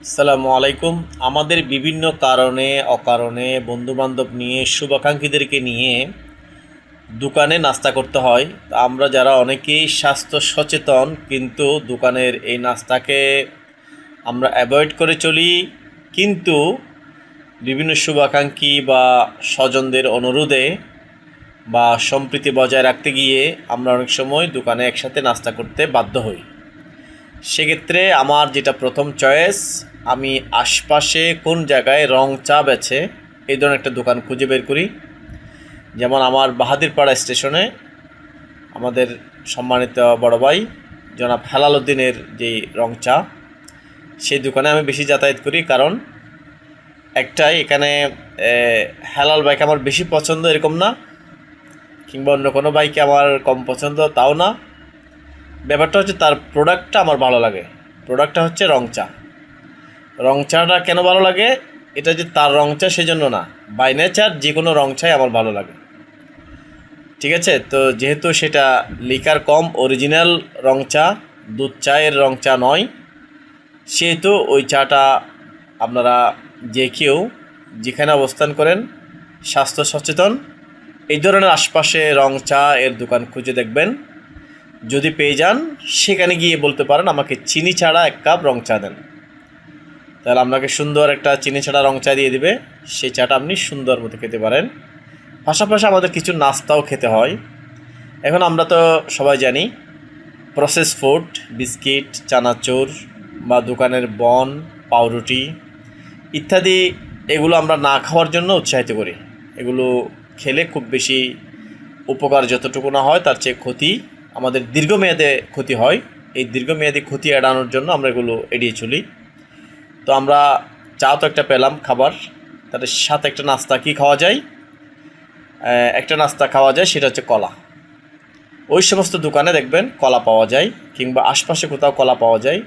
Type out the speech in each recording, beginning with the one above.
আসসালামু আলাইকুম। আমাদের বিভিন্ন কারণে অকারণে বন্ধুবান্ধব নিয়ে শুভাকাঙ্ক্ষীদেরকে নিয়ে দোকানে নাস্তা করতে হয়। তা আমরা যারা অনেকেই স্বাস্থ্য সচেতন কিন্তু দোকানের এই নাস্তাকে আমরা অ্যাভয়েড করে চলি, কিন্তু বিভিন্ন শুভাকাঙ্ক্ষী বা স্বজনদের অনুরোধে বা সম্প্রীতি বজায় রাখতে গিয়ে আমরা অনেক সময় দোকানে একসাথে নাস্তা করতে বাধ্য হই। সেক্ষেত্রে আমার যেটা প্রথম চয়েস, আমি আশপাশে কোন জায়গায় রং চা বেচে এই ধরনের একটা দোকান খুঁজে বের করি। যেমন আমার বাহাদুরপাড়া স্টেশনে আমাদের সম্মানিত বড় ভাই জনাব হেলাল উদ্দিনের যেই রং চা, সেই দোকানে আমি বেশি যাতায়াত করি। কারণ একটাই, এখানে হেলাল বাইক আমার বেশি পছন্দ এরকম না, কিংবা অন্য কোনো বাইকে আমার কম পছন্দ তাও না। ব্যাপারটা হচ্ছে তার প্রোডাক্টটা আমার ভালো লাগে। প্রোডাক্টটা হচ্ছে রং চা। রং চাটা কেন ভালো লাগে, এটা যে তার রং চা সেজন্য না, বাই নেচার যে কোনো রং চাই আমার ভালো লাগে। ঠিক আছে, তো যেহেতু সেটা লিকার কম, অরিজিনাল রং চা, দুধ চায়ের রং চা নয়, সেহেতু ওই চাটা আপনারা যে কেউ যেখানে অবস্থান করেন স্বাস্থ্য সচেতন এই ধরনের আশপাশে রং চা এর দোকান খুঁজে দেখবেন। যদি পেয়ে যান সেখানে গিয়ে বলতে পারেন আমাকে চিনি ছাড়া 1 কাপ রং চা দেন, তাহলে আপনাকে সুন্দর একটা চিনি ছাড়া রং চা দিয়ে দিবে। সেই চাটা আপনি সুন্দর মতো খেতে পারেন। পাশাপাশি আমাদের কিছু নাস্তাও খেতে হয়। এখন আমরা তো সবাই জানি প্রসেস ফুড, বিস্কিট, চানাচুর বা দোকানের বন, পাউরুটি ইত্যাদি, এগুলো আমরা না খাওয়ার জন্য উৎসাহিত করি। এগুলো খেলে খুব বেশি উপকার যতটুকু না হয় তার চেয়ে ক্ষতি আমাদের দীর্ঘমেয়াদে ক্ষতি হয়। এই দীর্ঘমেয়াদী ক্ষতি এড়ানোর জন্য আমরা এগুলো এড়িয়ে চলি। তো আমরা চা তো একটা পেলাম খাবার, তার সাথে একটা নাস্তা কী খাওয়া যায়? একটা নাস্তা খাওয়া যায়, সেটা হচ্ছে কলা। ওই সমস্ত দোকানে দেখবেন কলা পাওয়া যায়, কিংবা আশপাশে কোথাও কলা পাওয়া যায়।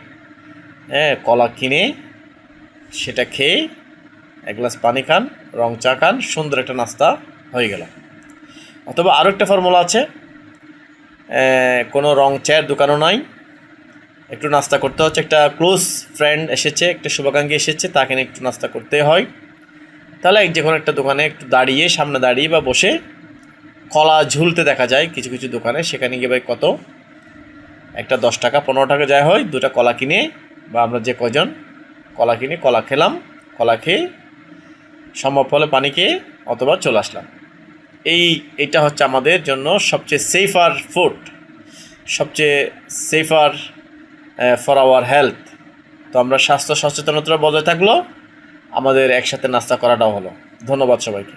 কলা কিনে সেটা খেয়ে 1 গ্লাস পানি খান, রং চা খান, সুন্দর একটা নাস্তা হয়ে গেল। অথবা আরও একটা ফর্মুলা আছে, কোনো রং চায়ের দোকানও নয়, একটু নাস্তা করতে হচ্ছে, একটা ক্লোজ ফ্রেন্ড এসেছে, একটা শুভাকাঙ্ক্ষী এসেছে, তাকে নিয়ে একটু নাস্তা করতে হয়। তাহলে যে কোনো একটা দোকানে একটু দাঁড়িয়ে, সামনে দাঁড়িয়ে বা বসে কলা ঝুলতে দেখা যায় কিছু কিছু দোকানে। সেখানে গিয়ে ভাই কত, একটা 10 টাকা 15 টাকা যায় হয়, 2টা কলা কিনে, বা আমরা যে কজন কলা কিনে কলা খেলাম, কলা খেয়ে সম্ভব হলে পানি খেয়ে অথবা চলে আসলাম। এইটা হচ্ছে আমাদের জন্য সবচেয়ে সেফার ফুড, সবচেয়ে সেফার ফর আওয়ার হেলথ। তো আমরা স্বাস্থ্য সচেতনতা বজায় থাকলো, আমাদের একসাথে নাস্তা করাটাও হলো। ধন্যবাদ সবাইকে।